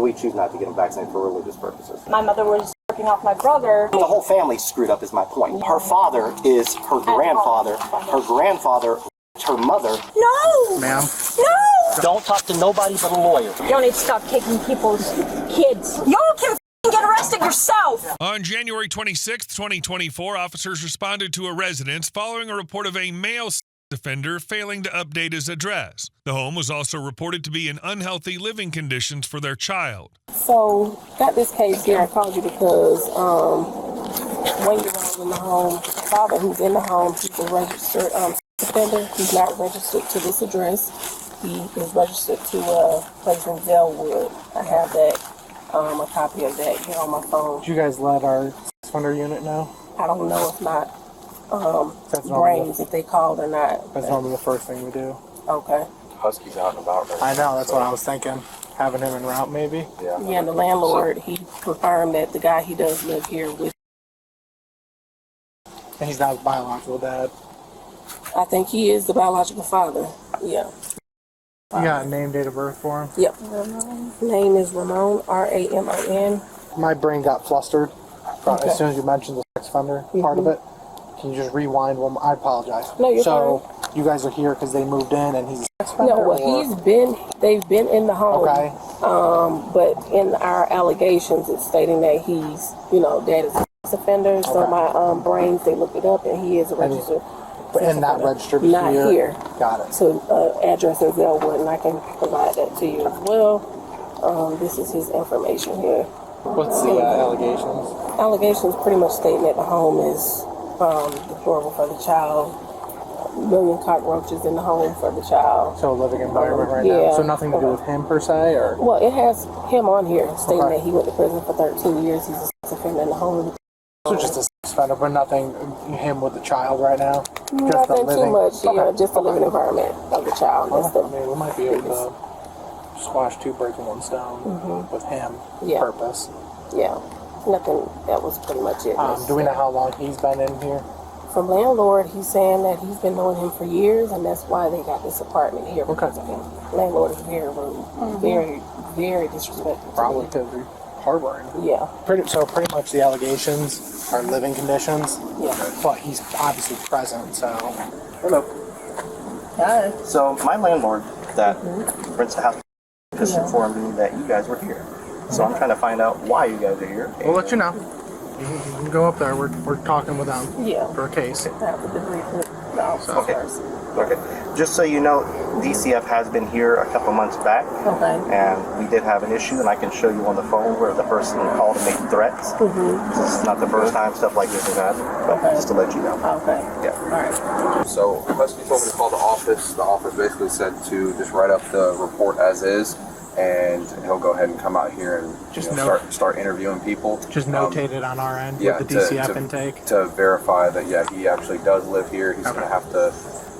we choose not to get them vaccinated for religious purposes. My mother was working off my brother. The whole family's screwed up is my point. Her father is her grandfather. Her grandfather, her mother. No! Ma'am? No! Don't talk to nobody but a lawyer. Y'all need to stop taking people's kids. Y'all can get arrested yourself. On January 26, 2024, officers responded to a residence following a report of a male offender failing to update his address. The home was also reported to be in unhealthy living conditions for their child. So, got this case here. I called you because 1-year-old in the home, the father who's in the home, he's a registered offender. He's not registered to this address. He is registered to a place in Zellwood. I have that, a copy of that here on my phone. Did you guys let our offender unit know? I don't know if not brains, if they called or not. That's normally the first thing we do. Okay. Husky's out and about right I know, that's what I was thinking. Having him en route, maybe? Yeah. Yeah, and the landlord, he confirmed that the guy, he does live here with. And he's not his biological dad. I think he is the biological father. Yeah. You got a name, date of birth for him? Yep. Name is Ramon, R-A-M-O-N. My brain got flustered Okay. as soon as you mentioned the sex offender part of it. Can you just rewind one more? I apologize. No, you're So, you guys are here because they moved in and he's a sex offender? No, well, they've been in the home. Okay. But in our allegations, it's stating that he's, dad is a sex offender. So Okay. my brains, they looked it up, and he is a registered. And not registered Not here. Got it. So address in Zellwood, and I can provide that to you as well. This is his information here. What's the allegations? Allegations pretty much stating that the home is deplorable for the child. A million cockroaches in the home for the child. So a living environment right Yeah. now. So nothing to do with him per se, or? Well, it has him on here stating Okay. that he went to prison for 13 years. He's a sex offender in the home. So just a sex offender, but nothing him with the child right now? Just the Nothing too living- much. Yeah, Okay. just the living environment of the child. That's I mean, we might be able to squash two birds with one stone with him Yeah. purpose. Yeah, nothing. That was pretty much it. Do we know how long he's been in here? From landlord, he's saying that he's been knowing him for years, and that's why they got this apartment here because of him. Landlord is very rude, very, very disrespectful. Probably because they're harboring. Yeah. Pretty much the allegations are living conditions. Yeah. But he's obviously present, so. Hello. Hi. So my landlord that rents the house just informed me that you guys were here. So I'm trying to find out why you guys are here. We'll let you know. You can go up there. We're talking with them Yeah. for a case. Have the debrief with the officers first. Okay. Just so you know, DCF has been here a couple months back. Okay. And we did have an issue, and I can show you on the phone where the person called and made threats. This is not the first time stuff like this has happened, but just to let you know. Okay. Yeah. All right. So Husky told me to call the office. The office basically said to just write up the report as is, and he'll go ahead and come out here and Just start interviewing people. Just notate it on our end Yeah, with the DCF intake. to verify that he actually does live here. He's going to have to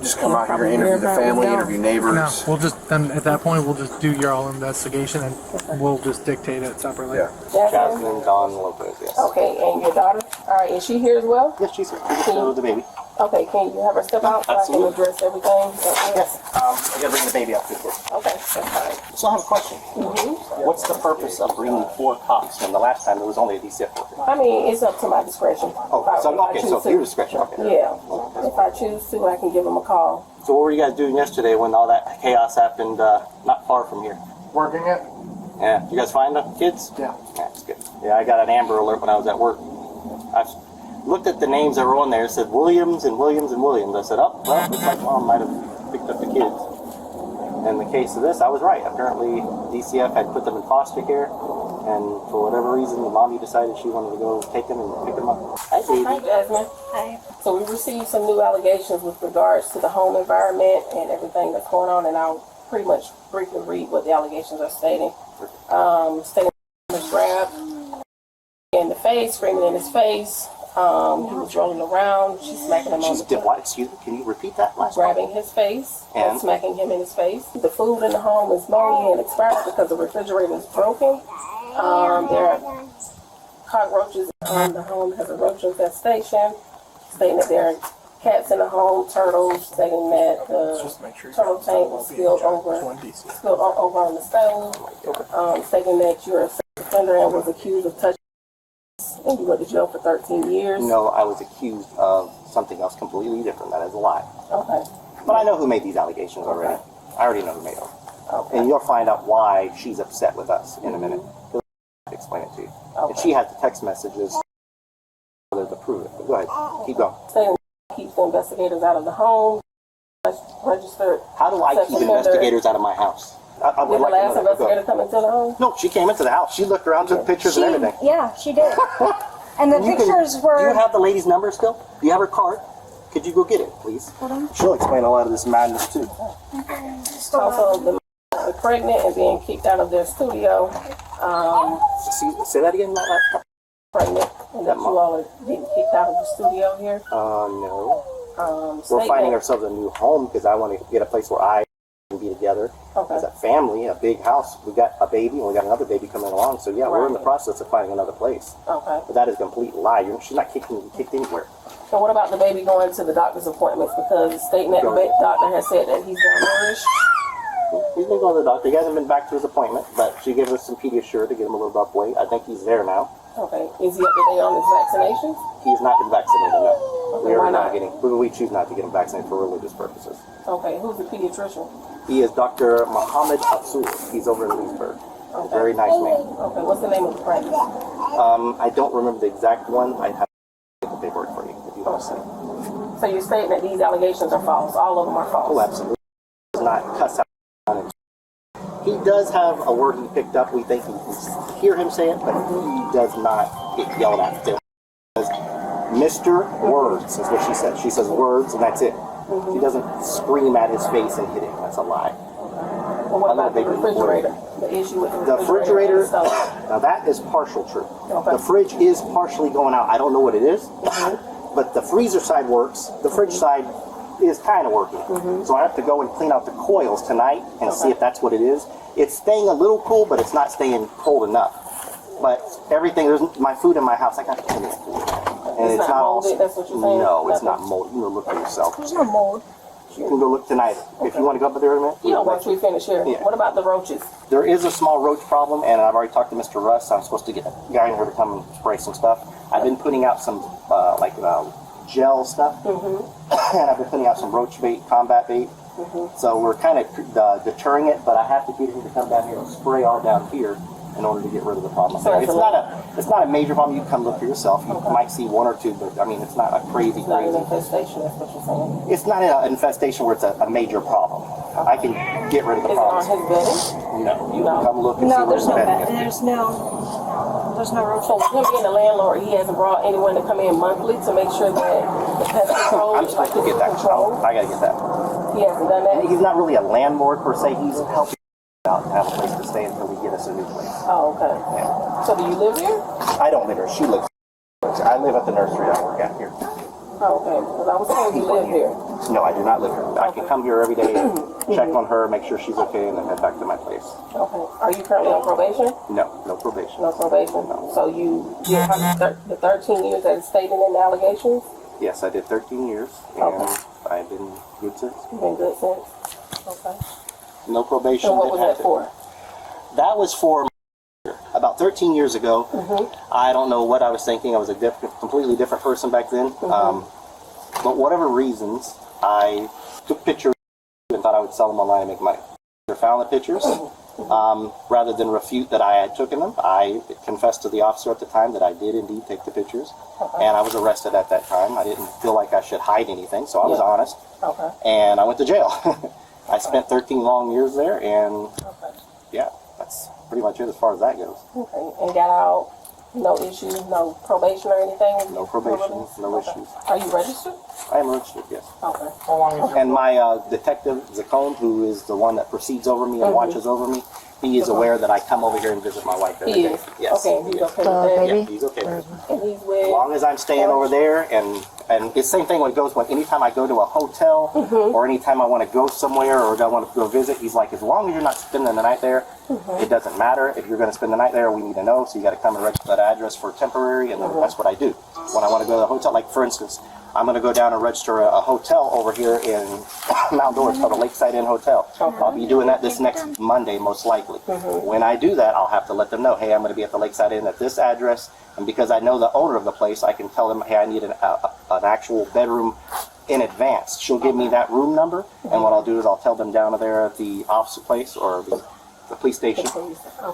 just come out here and interview the family, interview neighbors. No, we'll just then at that point we'll just do your all investigation and we'll just dictate it separately. Yeah. Jasmine Dawn Lopez, yes. Okay, and your daughter? All right, is she here as well? Yes, she's here. She's here with the baby. Okay, can you have her step out so I can address everything? Yes. I gotta bring the baby up to the Okay, that's fine. So I have a question. What's the purpose of bringing 4 cops when the last time there was only a DCF worker? I mean, it's up to my discretion. Oh, so your discretion. Okay. Yeah, if I choose to, I can give them a call. So what were you guys doing yesterday when all that chaos happened not far from here? Working it? Yeah. Did you guys find the kids? Yeah. That's good. Yeah, I got an Amber Alert when I was at work. I looked at the names that were on there. It said Williams and Williams and Williams. I said, oh, well, looks like Mom might have picked up the kids. In the case of this, I was right. Apparently, DCF had put them in foster care, and for whatever reason, the mommy decided she wanted to go take them and pick them up. Hi, baby. Hi, Jasmine. Hi. So we received some new allegations with regards to the home environment and everything that's going on, and I'll pretty much briefly read what the allegations are stating. Stating he was grabbed in the face, screaming in his face. He was rolling around. She's smacking him on the face. What? Excuse me? Can you repeat that last Grabbing his face and smacking him in his face. The food in the home is moldy and expired because the refrigerator is broken. There are cockroaches. The home has a roach infestation, stating that there are cats in the home, turtles, stating that Just make sure the turtle tank was spilled over on the stove, stating that you're a sex offender and was accused of touching and you went to jail for 13 years. No, I was accused of something else completely different. That is a lie. Okay. But I know who made these allegations already. I already know who made them. Okay. And you'll find out why she's upset with us in a minute. He'll explain it to you. Okay. And she has the text messages to prove it. But go ahead. Keep going. Stating that keeps the investigators out of the home, registered. How do I sex keep offender. investigators out of my house? I would Did the like to know last that. Go investigator ahead. come into the home? No, she came into the house. She looked around, took pictures and everything. Yeah, she did. And the You can- pictures Do were. you have the lady's number still? Do you have her card? Could you go get it, please? Hold on. She'll explain a lot of this madness too. Also, the were pregnant and being kicked out of their studio. Say that again, Matt. Pregnant, and that you all are being kicked out of the studio here. No. We're Statement- finding ourselves a new home because I want to get a place where I can be together Okay. as a family, a big house. We got a baby and we got another baby coming along. So yeah, we're in the Right. process of finding another place. Okay. But that is a complete lie. She's not kicked anywhere. So what about the baby going to the doctor's appointments? Because it's stating that the doctor has said that he's malnourished. He's been going to the doctor. He hasn't been back to his appointment, but she gave us some Pediasure to get him a little buff weight. I think he's there now. Okay. Is he up to date on his vaccinations? He's not been vaccinated, no. Okay, why not? We choose not to get him vaccinated for religious purposes. Okay. Who's the pediatrician? He is Dr. Muhammad Absul. He's over in Leesburg. A very nice man. Okay. What's the name of the practice? I don't remember the exact one. I have to get the paperwork for you if you want to see. So you're stating that these allegations are false. All of them are false. Oh, absolutely. He does not cuss out on him. He does have a word he picked up. We think he can hear him say it, but he does not get yelled at. He says, Mr. Words is what she says. She says words, and that's it. She doesn't scream at his face and hit him. That's a lie. Well, what I love about the baby refrigerator? The issue with The refrigerator, and stuff. now that is partial true. Okay. The fridge is partially going out. I don't know what it is, but the freezer side works. The fridge side is kind of working. So I have to go and clean out the coils tonight and see if that's what it is. It's staying a little cool, but it's not staying cold enough. But everything, there's my food in my house. I got plenty of food. And It's not molded, that's what you're saying? No, it's Nothing? not molded. You can go look for yourself. There's no mold. You can go look tonight. If you want to go up there in a minute. Yeah, once we finish here. Yeah. What about the roaches? There is a small roach problem, and I've already talked to Mr. Russ. I'm supposed to get a guy in here to come and spray some stuff. I've been putting out some gel stuff, and I've been putting out some roach bait, combat bait. So we're kind of deterring it, but I have to get him to come down here and spray all down here in order to get rid of the problem. So It's not a major problem. You can come look for yourself. You might see one or two, but I mean, it's not a crazy. It's not an infestation, that's what you're saying. It's not an infestation where it's a major problem. I can get rid of the Is it on problem. his bedding? No, you can come look and see No, where there's it's no. bedding is. There's no roach. So with him being a landlord, he hasn't brought anyone to come in monthly to make sure that the pest control I'm is supposed to like get that. control. I gotta get that. He hasn't done that. He's not really a landlord per se. He's helping out to have a place to stay until we get us a new place. Oh, okay. Yeah. So do you live here? I don't live here. She lives. I live at the nursery I work at here. Oh, okay. Because I was told you live here. No, I do not live here. I can come here every day, check on her, make sure she's okay, and then head back to my place. Okay. Are you currently on probation? No, no probation. No probation. So you did the 13 years that is stated in the allegations? Yes, I did 13 years, and Okay. I've been good since. You've been good since? Okay. No probation. So what was didn't that have to. for? That was for about 13 years ago. I don't know what I was thinking. I was a completely different person back then. But whatever reasons, I took pictures and thought I would sell them online and make money. I found the pictures. Rather than refute that I had taken them, I confessed to the officer at the time that I did indeed take the pictures. And I was arrested at that time. I didn't feel like I should hide anything, so I was honest. Okay. And I went to jail. I spent 13 long years there, and yeah, that's pretty much it as far as that goes. Okay. And got out, no issues, no probation or anything? No probation, no issues. Are you registered? I am registered, yes. Okay. How long is your And my detective, Zacone, who is the one that proceeds over me and watches over me, he is aware that I come over here and visit my wife every He day. is? Yes. Okay, he's okay with that? Yeah, he's okay with it. And he's with... As long as I'm staying over there, and it's the same thing when it goes when anytime I go to a hotel or anytime I want to go somewhere or I want to go visit, he's like, as long as you're not spending the night there, it doesn't matter. If you're going to spend the night there, we need to know. So you got to come and register that address for temporary, and then that's what I do. When I want to go to the hotel, like for instance, I'm going to go down and register a hotel over here in Mount Dora. It's called the Lakeside Inn Hotel. I'll be doing that this next Monday, most likely. When I do that, I'll have to let them know, hey, I'm going to be at the Lakeside Inn at this address. And because I know the owner of the place, I can tell them, hey, I need an actual bedroom in advance. She'll give me that room number, and what I'll do is I'll tell them down there at the officer place or the police station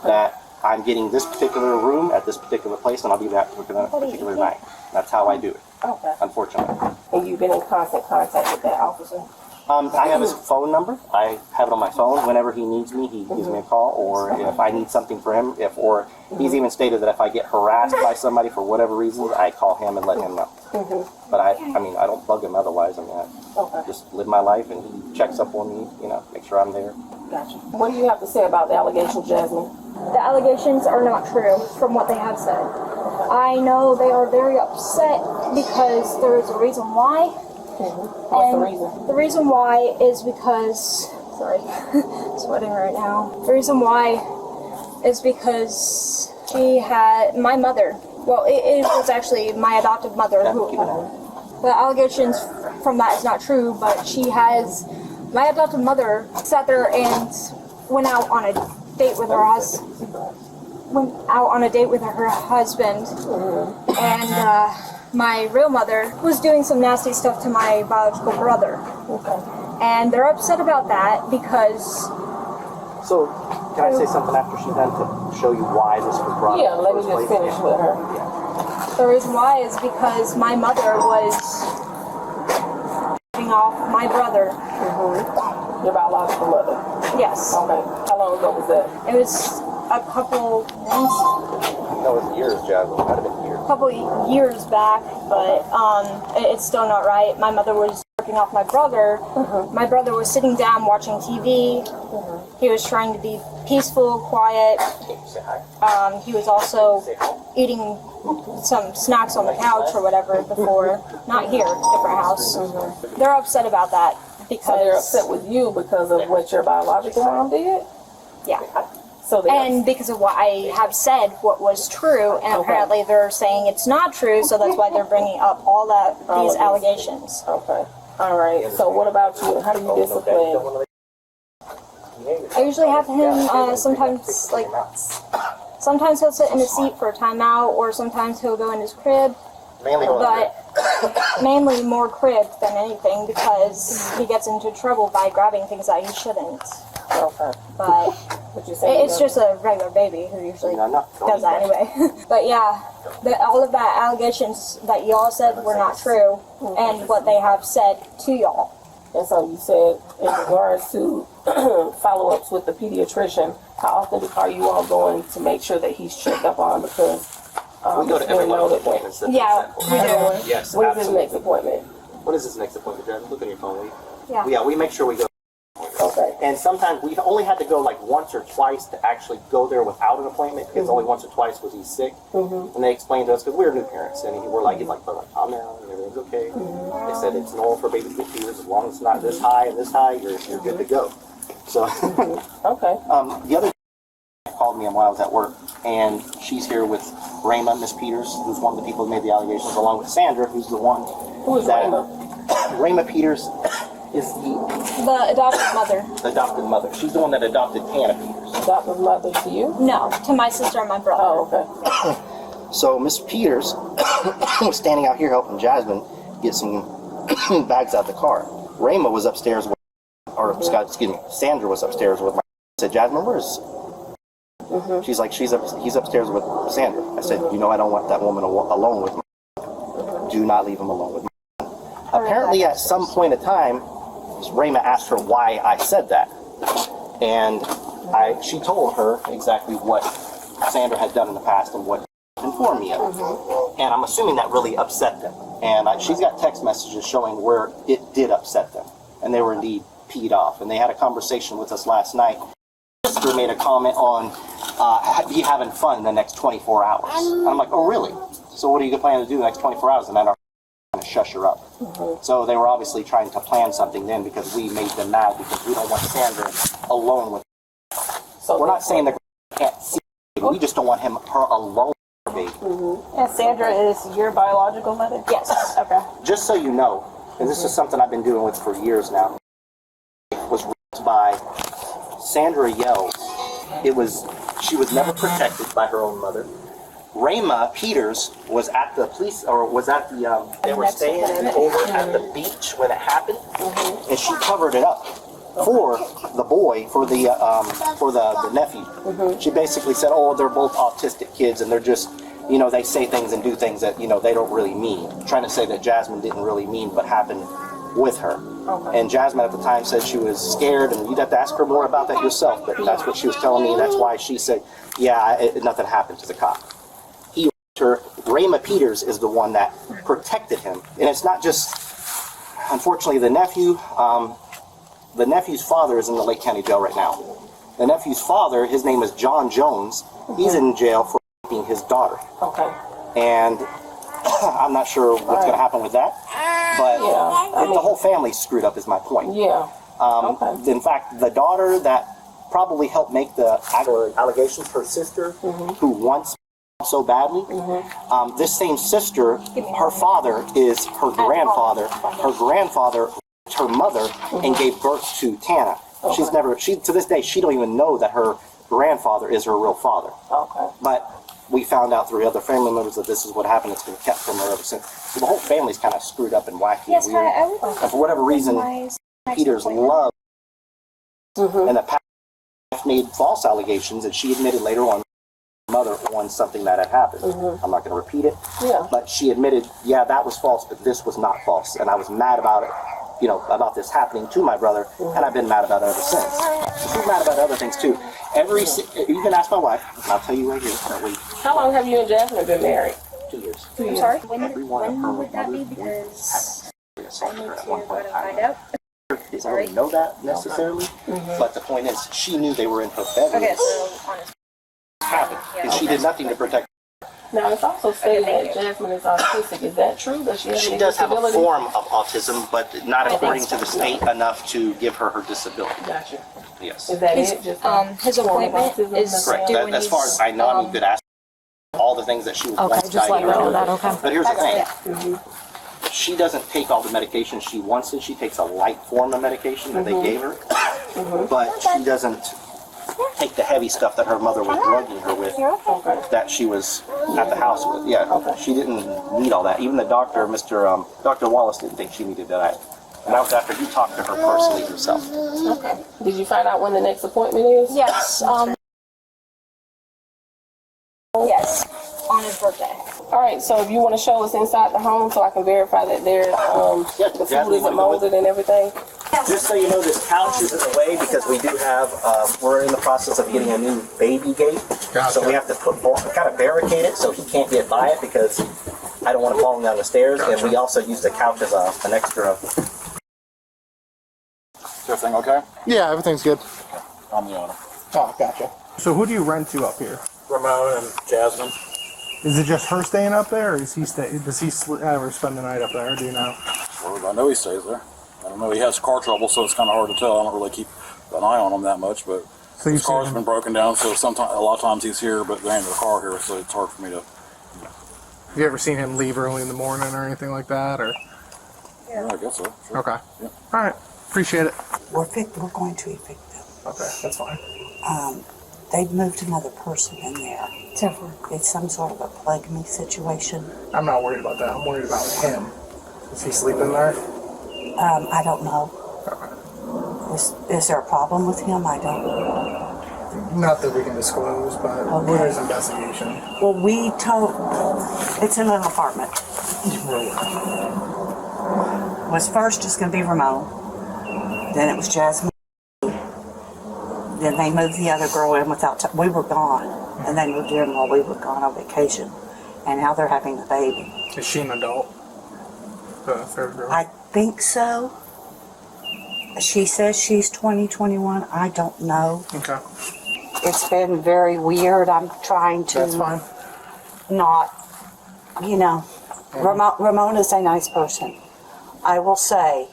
that I'm getting this particular room at this particular place, and I'll be that particular night. That's how I do it. Okay. Unfortunately. And you've been in constant contact with that officer? I have his phone number. I have it on my phone. Whenever he needs me, he gives me a call. Or if I need something for him, or he's even stated that if I get harassed by somebody for whatever reason, I call him and let him know. But I don't bug him otherwise. I just live my life, and he checks up on me. Make sure I'm there. Gotcha. What do you have to say about the allegations, Jasmine? The allegations are not true from what they have said. I know they are very upset because there is a reason why. What's the reason? The reason why is because, sorry, sweating right now. The reason why is because my mother, well, it was actually my adoptive mother who, the allegations from that is not true, but my adoptive mother sat there and went out on a date with her husband, and my real mother was doing some nasty stuff to my biological brother. And they're upset about that because... So, can I say something after she's done to show you why this was brought up? Yeah, let me just finish with her. The reason why is because my mother was getting off my brother. Your biological mother? Yes. Okay. How long ago was that? It was a couple months. No, it's years, Jasmine. It might have been years. Couple years back, but it's still not right. My mother was working off my brother. My brother was sitting down watching TV. He was trying to be peaceful, quiet. He was also eating some snacks on the couch or whatever before. Not here, different house. They're upset about that because... So they're upset with you because of what your biological mom did? Yeah. And because of what I have said, what was true, and apparently they're saying it's not true, so that's why they're bringing up all these allegations. Okay. All right. So what about you? How do you discipline? I usually have him sometimes he'll sit in his seat for a timeout, or sometimes he'll go in his crib. But mainly more crib than anything because he gets into trouble by grabbing things that he shouldn't. Okay. But it's just a regular baby who usually does that anyway. But yeah, all of that allegations that y'all said were not true, and what they have said to y'all. And so you said in regards to follow-ups with the pediatrician, how often are you all going to make sure that he's checked up on? Because we go to every one of the appointments. Yeah, we do. Yes, When is his next appointment? What is his next appointment, Jasmine? Look on your phone, will you? Yeah. We make sure we go. Okay. And sometimes we've only had to go like once or twice to actually go there without an appointment because only once or twice was he sick. And they explained to us, because we were new parents, and we're like, calm down, everything's okay. They said it's normal for babies to get fevers, as long as it's not this high and this high, you're good to go. So, Okay. the other called me while I was at work, and she's here with Rayma, Miss Peters, who's one of the people who made the allegations, along with Sandra, who's the one. Who is Rayma? Rayma Peters is The adoptive mother. the adopted mother. She's the one that adopted Hannah Peters. Adoptive mother to you? No, to my sister and my brother. Oh, okay. So Miss Peters was standing out here helping Jasmine get some bags out of the car. Rayma was upstairs with, Sandra was upstairs with my. I said, Jasmine, where's? She's like, he's upstairs with Sandra. I said, I don't want that woman alone with me. Do not leave him alone with me. Apparently, at some point in time, Rayma asked her why I said that, and she told her exactly what Sandra had done in the past and what informed me of. And I'm assuming that really upset them. And she's got text messages showing where it did upset them, and they were indeed peed off. And they had a conversation with us last night. Sister made a comment on be having fun in the next 24 hours. And I'm like, oh really? So what are you planning to do the next 24 hours? And then our to shush her up. So they were obviously trying to plan something then because we made them mad because we don't want Sandra alone with her. So we're not saying that can't see her, we just don't want her alone with her baby. And Sandra is your biological mother? Yes. Okay. Just so you know, and this is something I've been doing with for years now, was raised by Sandra Yells. She was never protected by her own mother. Rayma Peters was at the police, or was at the, they were staying over at the beach when it happened, and she covered it up for the boy, for the nephew. She basically said, oh, they're both autistic kids, and they're just, you know, they say things and do things that, you know, they don't really mean. Trying to say that Jasmine didn't really mean what happened with her. And Jasmine at the time said she was scared, and you'd have to ask her more about that yourself, but that's what she was telling me. That's why she said, yeah, nothing happened to the cop. Rayma Peters is the one that protected him. And it's not just, unfortunately, the nephew's father is in the Lake County Jail right now. The nephew's father, his name is John Jones. He's in jail for raping his daughter. Okay. And I'm not sure what's going to happen with that. But the whole family's screwed up is my point. Yeah. In fact, the daughter that probably helped make the allegations, her sister, who once so badly. This same sister, her father is her grandfather. Her grandfather, her mother, and gave birth to Tana. She to this day, she don't even know that her grandfather is her real father. But we found out through other family members that this is what happened. It's been kept from her ever since. So the whole family's kind of screwed up and wacky and weird. And for whatever reason, Peter's love and the past made false allegations, and she admitted later on mother on something that had happened. I'm not going to repeat it, but she admitted, yeah, that was false, but this was not false, and I was mad about it, you know, about this happening to my brother, and I've been mad about it ever since. She's mad about other things too. You can ask my wife, and I'll tell you right here. How long have you and Jasmine been married? 2 years. I'm sorry? When would that be? Because I need to go to find out. Didn't really know that necessarily, but the point is, she knew they were in her bedroom. Okay, so honestly. Happened, and she did nothing to protect. Now, it's also stated that Jasmine is autistic. Is that true? That she does have a form of autism, but not according to the state enough to give her disability. Gotcha. Yes. Is that it? Just his appointment is correct. due when as far as I know, I mean, you could ask all the things that she was once just let her know that, diagnosed with. But here's the thing. She doesn't take all the medication she wants to. She takes a light form of medication that they gave her, but she doesn't take the heavy stuff that her mother was drugging her with, that she was at the house with. Yeah, she didn't need all that. Even the doctor, Dr. Wallace, didn't think she needed that. And that was after he talked to her personally himself. Okay. Did you find out when the next appointment is? Yes. Yes. On his birthday. All right. So if you want to show us inside the home, so I can verify that the food isn't molded and everything. Just so you know, this couch is in the way because we do have, we're in the process of getting a new baby gate. So we have to kind of barricade it so he can't get by it because I don't want him falling down the stairs. And we also use the couch as an extra. Is everything okay? Yeah, everything's good. I'm the owner. Oh, gotcha. So who do you rent to up here? Ramon and Jasmine. Is it just her staying up there, or does he ever spend the night up there? Do you know? Well, I know he stays there. I don't know. He has car trouble, so it's kind of hard to tell. I don't really keep an eye on him that much, but so his car's been broken down, so a lot of times he's here, but there ain't no car here, so it's hard for me to. Have you ever seen him leave early in the morning or anything like that, or? Yeah, I guess so. Sure. Okay. Yeah. All right. Appreciate it. We're going to evict them. Okay, that's fine. They've moved another person in there. It's some sort of a plague me situation. I'm not worried about that. I'm worried about him. Is he sleeping there? I don't know. Okay. Is there a problem with him? I don't know. Not that we can disclose, but there's investigation. Well, we told... It's in an apartment. Was first just going to be Ramon. Then it was Jasmine. Then they moved the other girl in without... we were gone. And they moved in while we were gone on vacation. And now they're having a baby. Is she an adult? The third girl? I think so. She says she's 20, 21. I don't know. Okay. It's been very weird. I'm trying to... That's fine. Not, you know... Ramon is a nice person. I will say...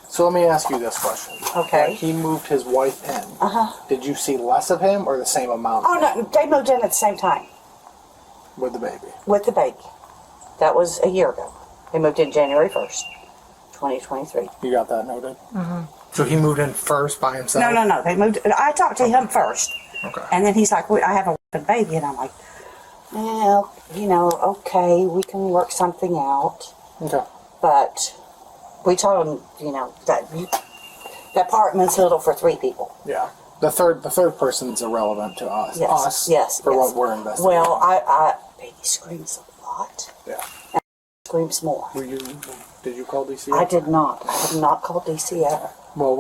So let me ask you this question. Okay. When he moved his wife in, did you see less of him or the same amount? Oh, no, they moved in at the same time. With the baby. with the baby. That was a year ago. They moved in January 1st, 2023. You got that noted? So he moved in first by himself? No. They moved. I talked to him first. Okay. And then he's like, I have a baby. And I'm like, well, okay, we can work something out. Okay. But we told him, that the apartment's little for 3 people. Yeah. The third person's irrelevant to us. Yes. For what we're investigating. Well, I baby screams a lot. Yeah. And screams more. Did you call DC? I did not. I have not called DC ever. Well,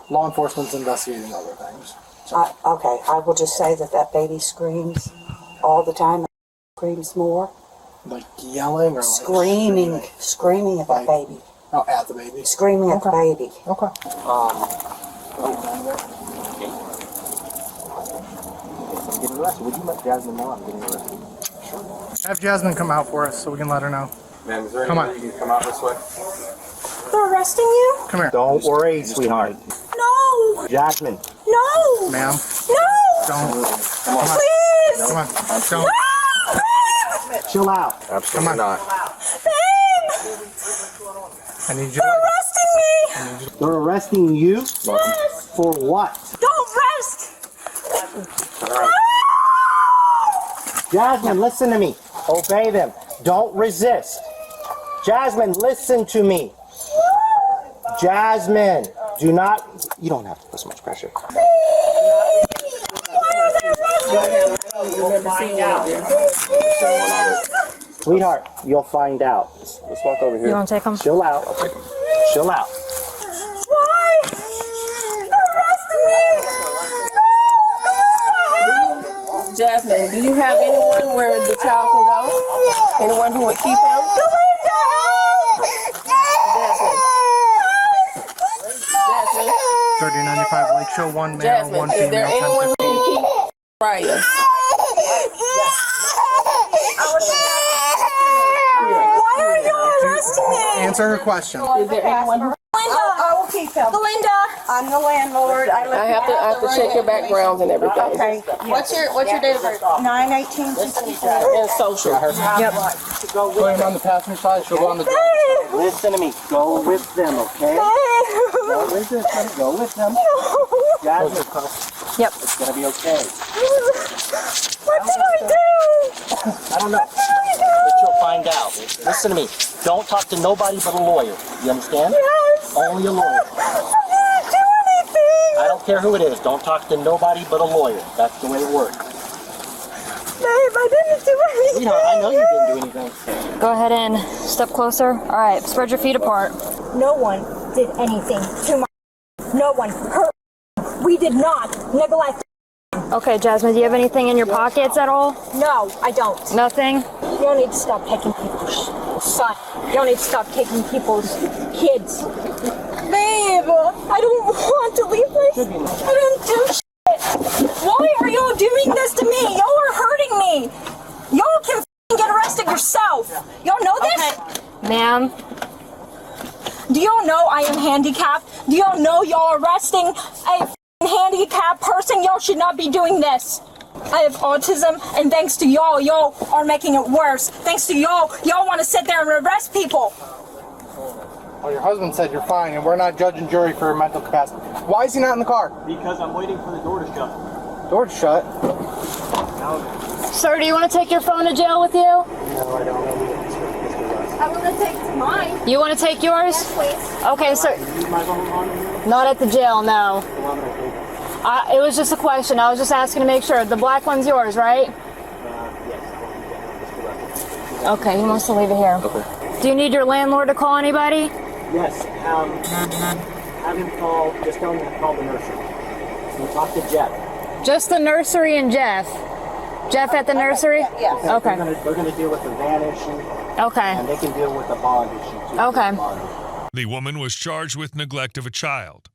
law enforcement's investigating other things. So. Okay, I will just say that baby screams all the time. Screams more. Like yelling or screaming at that baby. Oh, at the baby. Screaming at the baby. Okay. Getting arrested. Would you let Jasmine know I'm getting arrested? Have Jasmine come out for us so we can let her know. Ma'am, is there Come any on. way you can come out this way? They're arresting you? Come here. Don't worry, sweetheart. No! Jasmine. No! Ma'am. No! Don't. Please! Come on. Don't. Chill out. Absolutely not. Babe! I need you. They're arresting me! They're arresting you? Yes! For what? Don't rest! Jasmine, listen to me. Obey them. Don't resist. Jasmine, listen to me. Jasmine, do not. You don't have to put so much pressure. Sweetheart, you'll find out. Let's walk over here. You want to take them? Chill out. Chill out. Why? They're arresting me! Jasmine, do you have anyone where the child can go? Anyone who would keep him? Jasmine. 3095 Lakeshore, 1 male, Jasmine, 1 is there female, anyone 10 who can keep Raya? Why are you arresting me? Answer her question. Is there anyone who... I will keep him. Belinda! I'm the landlord. I have to check your backgrounds and everything. Okay. What's your date of birth? 9/18/64. And social. Put him on the passenger side, she'll go on the driver's side. Listen to me. Go with them, okay? Go with them. Go with them. Jasmine, Yep. it's gonna be okay. What did I do? I don't know. But you'll find out. Listen to me. Don't talk to nobody but a lawyer. You understand? Yes. Only a lawyer. I didn't do anything. I don't care who it is. Don't talk to nobody but a lawyer. That's the way it works. Babe, I didn't do anything. You know, I know you didn't do anything. Go ahead and step closer. All right, spread your feet apart. No one did anything to my. No one hurt. We did not neglect. Okay, Jasmine, do you have anything in your pockets at all? No, I don't. Nothing? You don't need to stop taking people's son. You don't need to stop taking people's kids. Babe, I don't want to leave this. I didn't do shit. Why are y'all doing this to me? Y'all are hurting me. Y'all can get arrested yourself. Y'all know this? Ma'am. Do y'all know I am handicapped? Do y'all know y'all arresting a handicapped person? Y'all should not be doing this. I have autism, and thanks to y'all are making it worse. Thanks to y'all want to sit there and arrest people. Well, your husband said you're fine, and we're not judge and jury for mental capacity. Why is he not in the car? Because I'm waiting for the door to shut. Door's shut. Sir, do you want to take your phone to jail with you? No, I don't. I want to take mine. You want to take yours? Yes, please. Okay, sir. Use my phone on you? Not at the jail, no. Well, I'm gonna take it. It was just a question. I was just asking to make sure. The black one's yours, right? Yes, Okay, he wants to leave it here. Okay. Do you need your landlord to call anybody? yes. Have him call. Just tell him to call the nursery. You talk to Jeff. Just the nursery and Jeff. Jeff at the nursery? Yes. Okay. They're gonna deal with the van issue, Okay. and they can deal with the bond issue too. Okay. Bond. The woman was charged with neglect of a child.